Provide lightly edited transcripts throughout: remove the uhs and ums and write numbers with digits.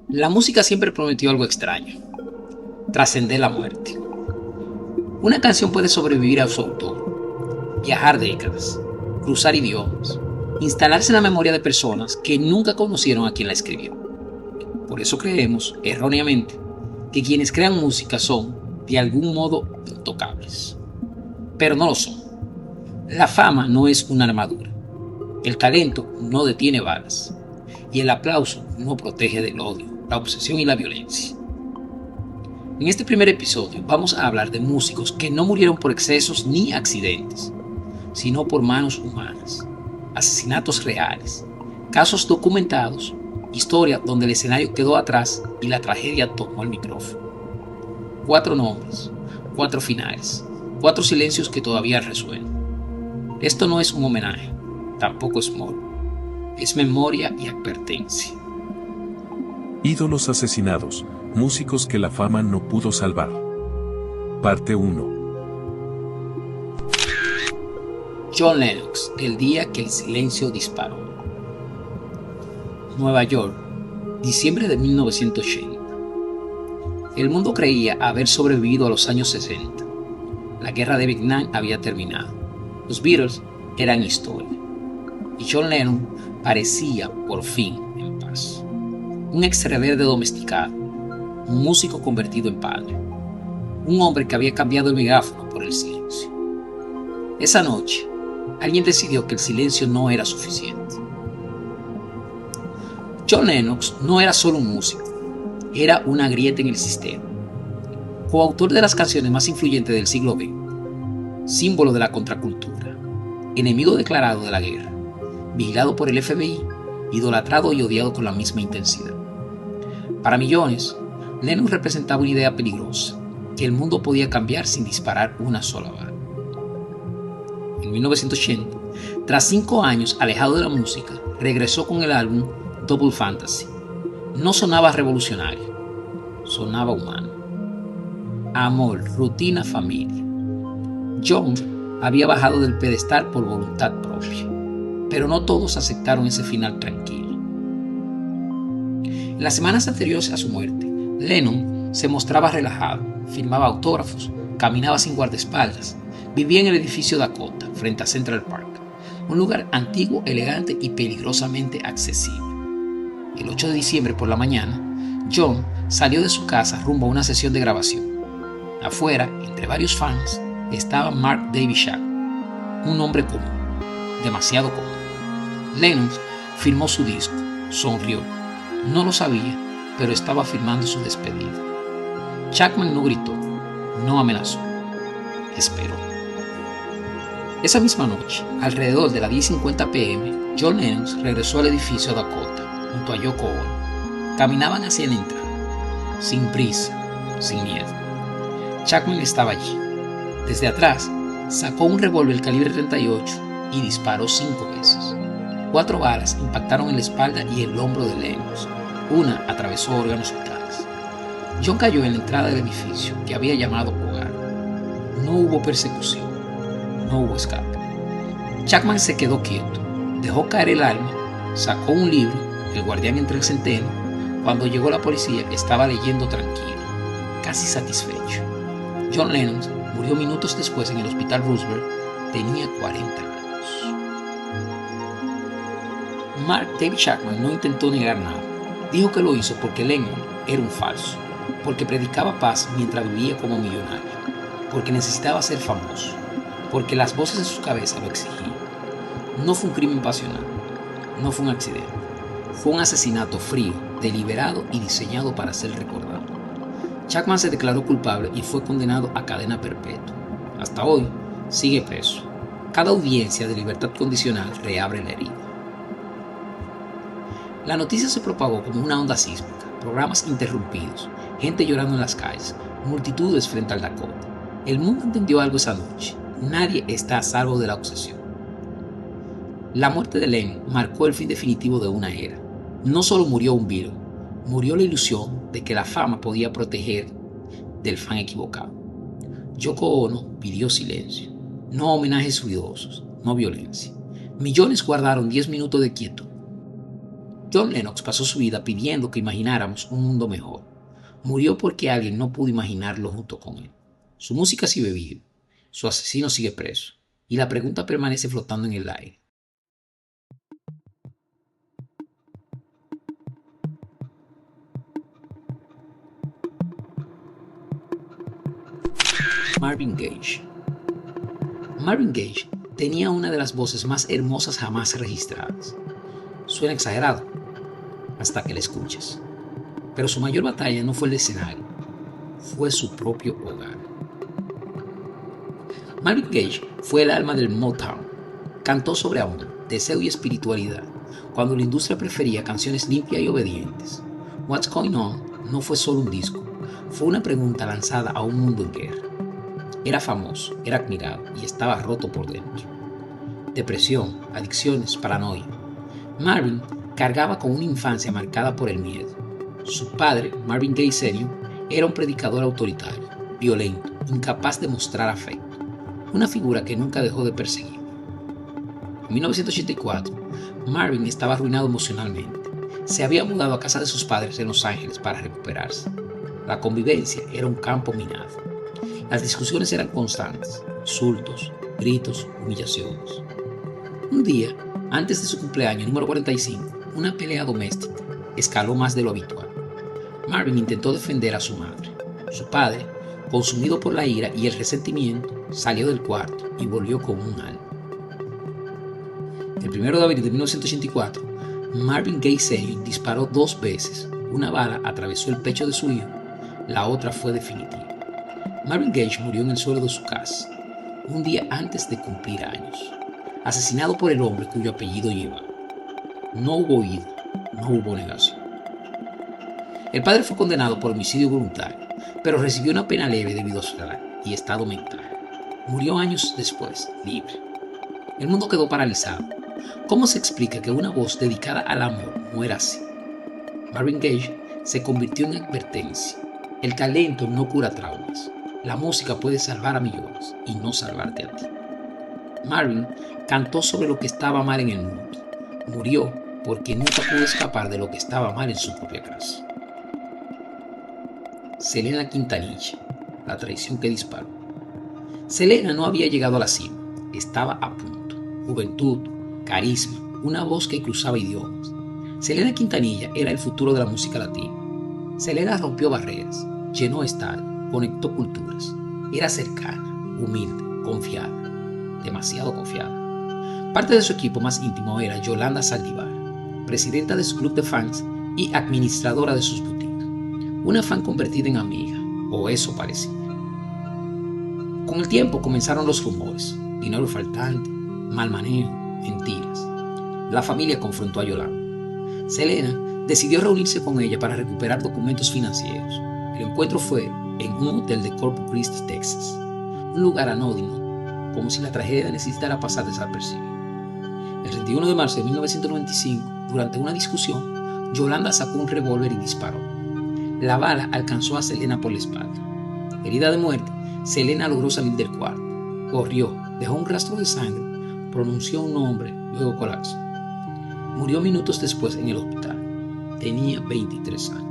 La música siempre prometió algo extraño: trascender la muerte. Una canción puede sobrevivir a su autor, viajar décadas, cruzar idiomas, instalarse en la memoria de personas que nunca conocieron a quien la escribió. Por eso creemos, erróneamente, que quienes crean música son, de algún modo, intocables. Pero no lo son. La fama no es una armadura. El talento no detiene balas. Y el aplauso no protege del odio, la obsesión y la violencia. En este primer episodio vamos a hablar de músicos que no murieron por excesos ni accidentes, sino por manos humanas, asesinatos reales, casos documentados, historia donde el escenario quedó atrás y la tragedia tomó el micrófono. 4 nombres, 4 finales, 4 silencios que todavía resuenan. Esto no es un homenaje, tampoco es morbo, es memoria y advertencia. Ídolos asesinados, músicos que la fama no pudo salvar. Parte 1. John Lennox, el día que el silencio disparó. Nueva York, diciembre de 1980. El mundo creía haber sobrevivido a los años 60. La guerra de Vietnam había terminado. Los Beatles eran historia. Y John Lennon parecía, por fin, en paz. Un extraverde domesticado, un músico convertido en padre, un hombre que había cambiado el megáfono por el silencio. Esa noche, alguien decidió que el silencio no era suficiente. John Lennox no era solo un músico, era una grieta en el sistema. Coautor de las canciones más influyentes del siglo XX, símbolo de la contracultura, enemigo declarado de la guerra, vigilado por el FBI, idolatrado y odiado con la misma intensidad. Para millones, Lennon representaba una idea peligrosa, que el mundo podía cambiar sin disparar una sola bala. En 1980, tras 5 años alejado de la música, regresó con el álbum Double Fantasy. No sonaba revolucionario, sonaba humano. Amor, rutina, familia. John había bajado del pedestal por voluntad propia, pero no todos aceptaron ese final tranquilo. En las semanas anteriores a su muerte, Lennon se mostraba relajado, firmaba autógrafos, caminaba sin guardaespaldas, vivía en el edificio Dakota, frente a Central Park, un lugar antiguo, elegante y peligrosamente accesible. El 8 de diciembre por la mañana, John salió de su casa rumbo a una sesión de grabación. Afuera, entre varios fans, estaba Mark David Chapman, un hombre común, demasiado común. Lennon firmó su disco, sonrió. No lo sabía, pero estaba firmando su despedida. Chapman no gritó, no amenazó, esperó. Esa misma noche, alrededor de las 10:50 p.m., John Lennon regresó al edificio Dakota, junto a Yoko Ono. Caminaban hacia la entrada, sin prisa, sin miedo. Chapman estaba allí. Desde atrás, sacó un revólver calibre 38 y disparó 5 veces. 4 balas impactaron en la espalda y el hombro de Lennox. Una atravesó órganos vitales. John cayó en la entrada del edificio que había llamado hogar. No hubo persecución, no hubo escape. Chapman se quedó quieto, dejó caer el arma, sacó un libro, El guardián entre el centeno. Cuando llegó la policía, estaba leyendo tranquilo, casi satisfecho. John Lennon murió minutos después en el hospital Roosevelt. Tenía 40 años. Mark David Chapman no intentó negar nada. Dijo que lo hizo porque Lennon era un falso, porque predicaba paz mientras vivía como millonario, porque necesitaba ser famoso, porque las voces de su cabeza lo exigían. No fue un crimen pasional, no fue un accidente, fue un asesinato frío, deliberado y diseñado para ser recordado. Chapman se declaró culpable y fue condenado a cadena perpetua. Hasta hoy sigue preso. Cada audiencia de libertad condicional reabre la herida. La noticia se propagó como una onda sísmica, programas interrumpidos, gente llorando en las calles, multitudes frente al Dakota. El mundo entendió algo esa noche. Nadie está a salvo de la obsesión. La muerte de Lennon marcó el fin definitivo de una era. No solo murió un Beatle, murió la ilusión de que la fama podía proteger del fan equivocado. Yoko Ono pidió silencio, no homenajes ruidosos, no violencia. Millones guardaron 10 minutos de quietud. John Lennox pasó su vida pidiendo que imagináramos un mundo mejor. Murió porque alguien no pudo imaginarlo junto con él. Su música sigue viva, su asesino sigue preso, y la pregunta permanece flotando en el aire. Marvin Gaye. Marvin Gaye tenía una de las voces más hermosas jamás registradas. Suena exagerado, hasta que la escuches. Pero su mayor batalla no fue el escenario, fue su propio hogar. Marvin Gaye fue el alma del Motown. Cantó sobre amor, deseo y espiritualidad, cuando la industria prefería canciones limpias y obedientes. What's Going On no fue solo un disco, fue una pregunta lanzada a un mundo en guerra. Era famoso, era admirado y estaba roto por dentro. Depresión, adicciones, paranoia. Marvin cargaba con una infancia marcada por el miedo. Su padre, Marvin Gaye Sr., era un predicador autoritario, violento, incapaz de mostrar afecto, una figura que nunca dejó de perseguir. En 1984, Marvin estaba arruinado emocionalmente. Se había mudado a casa de sus padres en Los Ángeles para recuperarse. La convivencia era un campo minado. Las discusiones eran constantes, insultos, gritos, humillaciones. Un día, antes de su cumpleaños número 45, una pelea doméstica escaló más de lo habitual. Marvin intentó defender a su madre. Su padre, consumido por la ira y el resentimiento, salió del cuarto y volvió con un alma. El 1 de abril de 1984, Marvin Gaye Sr. disparó 2 veces. Una bala atravesó el pecho de su hijo, la otra fue definitiva. Marvin Gaye murió en el suelo de su casa, un día antes de cumplir años, asesinado por el hombre cuyo apellido llevaba. No hubo huida, no hubo negación. El padre fue condenado por homicidio voluntario, pero recibió una pena leve debido a su edad y estado mental. Murió años después, libre. El mundo quedó paralizado. ¿Cómo se explica que una voz dedicada al amor muera así? Marvin Gaye se convirtió en advertencia. El talento no cura traumas. La música puede salvar a millones y no salvarte a ti. Marvin cantó sobre lo que estaba mal en el mundo. Murió porque nunca pudo escapar de lo que estaba mal en su propia casa. Selena Quintanilla, la traición que disparó. Selena no había llegado a la cima, estaba a punto. Juventud, carisma, una voz que cruzaba idiomas. Selena Quintanilla era el futuro de la música latina. Selena rompió barreras, llenó estadios, conectó culturas. Era cercana, humilde, confiada, demasiado confiada. Parte de su equipo más íntimo era Yolanda Saldívar, presidenta de su club de fans y administradora de sus boutiques. Una fan convertida en amiga, o eso parecía. Con el tiempo comenzaron los rumores, dinero faltante, mal manejo, mentiras. La familia confrontó a Yolanda. Selena decidió reunirse con ella para recuperar documentos financieros. El encuentro fue en un hotel de Corpus Christi, Texas, un lugar anónimo, como si la tragedia necesitara pasar desapercibida. El 31 de marzo de 1995, durante una discusión, Yolanda sacó un revólver y disparó. La bala alcanzó a Selena por la espalda. Herida de muerte, Selena logró salir del cuarto. Corrió, dejó un rastro de sangre, pronunció un nombre, luego colapsó. Murió minutos después en el hospital. Tenía 23 años.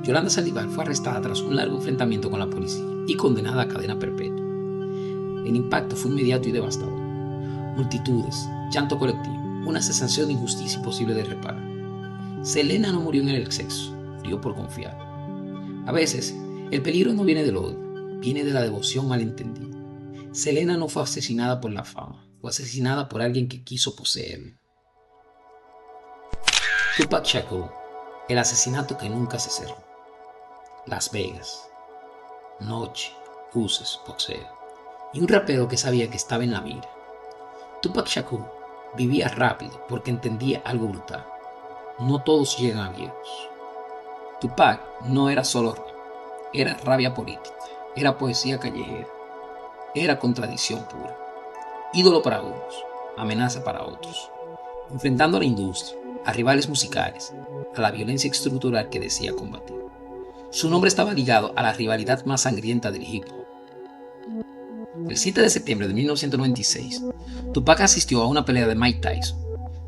Yolanda Saldívar fue arrestada tras un largo enfrentamiento con la policía y condenada a cadena perpetua. El impacto fue inmediato y devastador. Multitudes, llanto colectivo, una sensación de injusticia imposible de reparar. Selena no murió en el exceso, murió por confiar. A veces, el peligro no viene del odio, viene de la devoción malentendida. Selena no fue asesinada por la fama, fue asesinada por alguien que quiso poseerla. Tupac Shakur, el asesinato que nunca se cerró. Las Vegas, noche, luces, boxeo, y un rapero que sabía que estaba en la mira. Tupac Shakur vivía rápido porque entendía algo brutal. No todos llegan a viejos. Tupac no era solo rap, era rabia política, era poesía callejera, era contradicción pura. Ídolo para unos, amenaza para otros, enfrentando a la industria, a rivales musicales, a la violencia estructural que decía combatir. Su nombre estaba ligado a la rivalidad más sangrienta del hip hop. El 7 de septiembre de 1996, Tupac asistió a una pelea de Mike Tyson.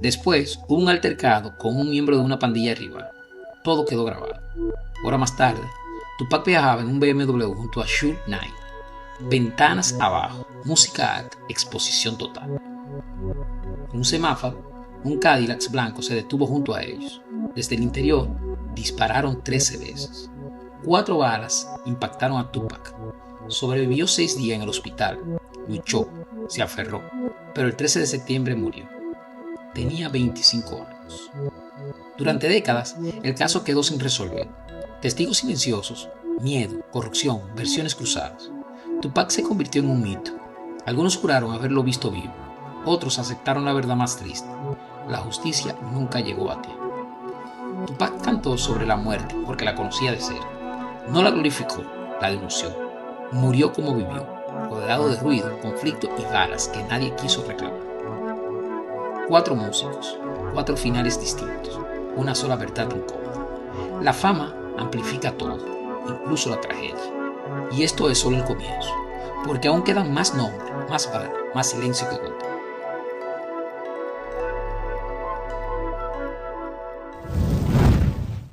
Después hubo un altercado con un miembro de una pandilla rival. Todo quedó grabado. Hora más tarde, Tupac viajaba en un BMW junto a Suge Knight. Ventanas abajo, música alta, exposición total. En un semáforo, un Cadillac blanco se detuvo junto a ellos. Desde el interior, dispararon 13 veces. 4 balas impactaron a Tupac. Sobrevivió 6 días en el hospital. Luchó, se aferró, pero el 13 de septiembre murió. Tenía 25 años. Durante décadas, el caso quedó sin resolver. Testigos silenciosos, miedo, corrupción, versiones cruzadas. Tupac se convirtió en un mito. Algunos juraron haberlo visto vivo. Otros aceptaron la verdad más triste. La justicia nunca llegó a tiempo. Tupac cantó sobre la muerte porque la conocía de cerca. No la glorificó, la denunció. Murió como vivió, rodeado de ruido, conflicto y balas que nadie quiso reclamar. 4 músicos, 4 finales distintos, una sola verdad incómoda. La fama amplifica todo, incluso la tragedia. Y esto es solo el comienzo, porque aún quedan más nombres, más balas, más silencio que contar.